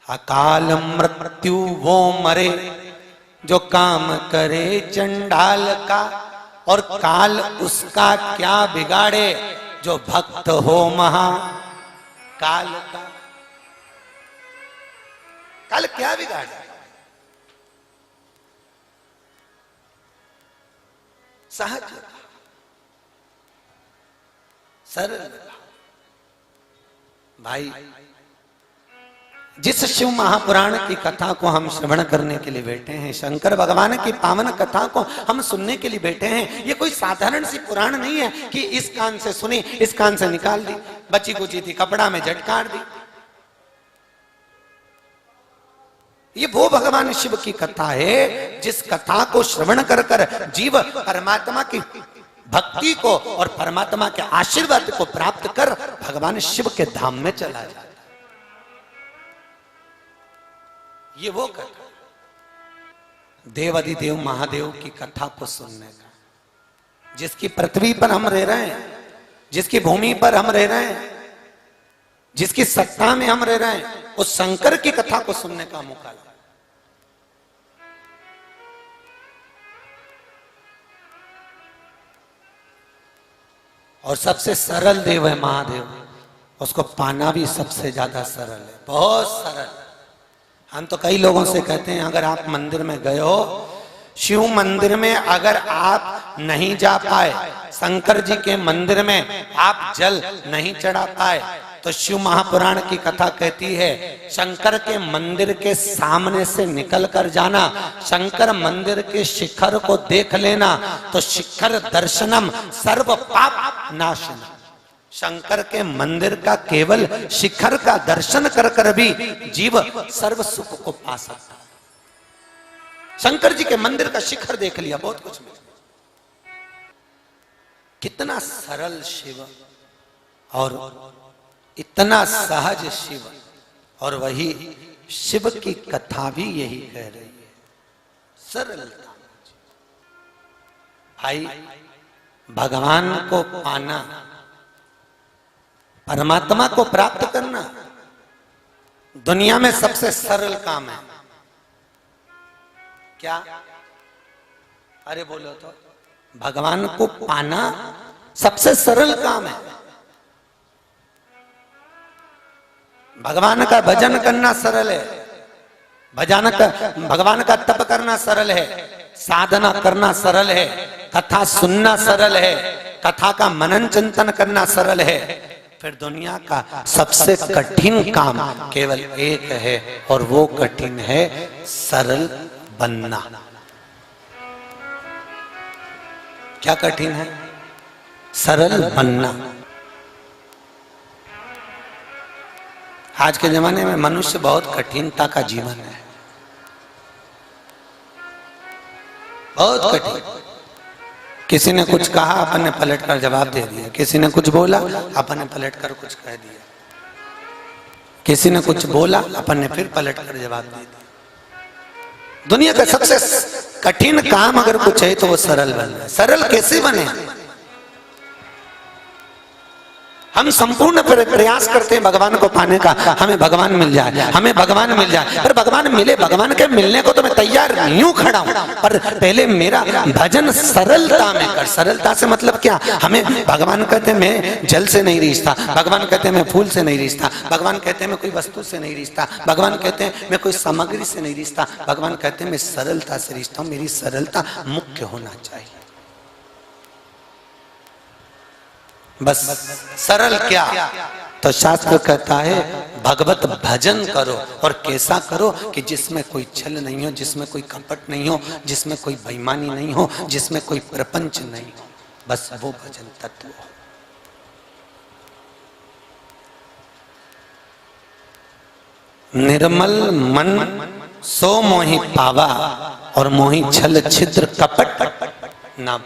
अकाल मृत्यु वो मरे जो काम करे चंडाल का, और काल उसका क्या बिगाड़े जो भक्त हो महा काल का। काल क्या बिगाड़े? सहज सरल। भाई, जिस शिव महापुराण की कथा को हम श्रवण करने के लिए बैठे हैं, शंकर भगवान की पावन कथा को हम सुनने के लिए बैठे हैं, ये कोई साधारण सी पुराण नहीं है कि इस कान से सुनी इस कान से निकाल दी, बची कुची थी कपड़ा में झटकार दी। ये वो भगवान शिव की कथा है जिस कथा को श्रवण कर कर जीव परमात्मा की भक्ति को और परमात्मा के आशीर्वाद को प्राप्त कर भगवान शिव के धाम में चला जाता। ये वो कथा, देवाधिदेव महादेव की कथा को सुनने का, जिसकी पृथ्वी पर हम रह रहे हैं, जिसकी भूमि पर हम रह रहे हैं, जिसकी सत्ता में हम रह रहे हैं, उस शंकर की कथा को सुनने का मौका लगा। और सबसे सरल देव है महादेव, उसको पाना भी सबसे ज्यादा सरल है, बहुत सरल। हम तो कई लोगों से कहते हैं अगर आप मंदिर में गए हो, शिव मंदिर में अगर आप नहीं जा पाए, शंकर जी के मंदिर में आप जल नहीं चढ़ा पाए, तो शिव महापुराण की कथा कहती है शंकर के मंदिर के सामने से निकल कर जाना, शंकर मंदिर के शिखर को देख लेना, तो शिखर दर्शनम सर्व पाप नाशनम। शंकर के मंदिर का केवल शिखर का दर्शन कर कर भी जीव सर्व सुख को पा सकता। शंकर जी के मंदिर का शिखर देख लिया, बहुत कुछ मिला। कितना सरल शिव और इतना सहज शिव, और वही शिव की कथा भी यही कह रही है, सरलता। भाई, भगवान को पाना, परमात्मा को प्राप्त करना दुनिया में सबसे सरल काम है। क्या? अरे बोलो तो, भगवान को पाना सबसे सरल काम है। भगवान का भजन करना सरल है, भगवान का तप करना सरल है, साधना करना सरल है, कथा सुनना सरल है, कथा का मनन चिंतन करना सरल है। फिर दुनिया का सबसे कठिन काम केवल एक है, और वो कठिन है सरल बनना। क्या कठिन है? सरल बनना। आज के जमाने में मनुष्य बहुत कठिनता का जीवन है, बहुत कठिन। किसी ने कुछ कहा, अपन ने पलट कर जवाब दे दिया, किसी ने कुछ बोला, अपन ने पलट कर कुछ कह दिया, किसी ने कुछ बोला, अपन ने फिर पलट कर जवाब दे दिया। दुनिया का सबसे कठिन काम अगर कुछ है तो वो सरल बनना है। सरल कैसे बने? हम संपूर्ण प्रयास करते हैं भगवान को पाने का, हमें भगवान मिल जाए, हमें भगवान मिल जाए। पर भगवान मिले, भगवान के मिलने को तो मैं तैयार नहीं हूं, खड़ा हूं, पर पहले मेरा भजन सरलता में कर। सरलता से मतलब क्या? हमें भगवान कहते हैं मैं जल से नहीं रिश्ता, भगवान कहते हैं मैं फूल से नहीं रिश्ता, भगवान कहते हैं मैं कोई वस्तु से नहीं रिश्ता, भगवान कहते हैं मैं कोई सामग्री से नहीं रिश्ता, भगवान कहते हैं मैं सरलता से रिश्ता हूं, मेरी सरलता मुख्य होना चाहिए। बस सरल क्या? तो शास्त्र कहता है भगवत भजन करो, और कैसा करो कि जिसमें कोई छल नहीं हो, जिसमें कोई कपट नहीं हो, जिसमें कोई बेईमानी नहीं हो, जिसमें कोई प्रपंच नहीं हो, बस वो भजन तत्व हो। निर्मल मन सो मोहि पावा, और मोहि छल छिद्र कपट ना।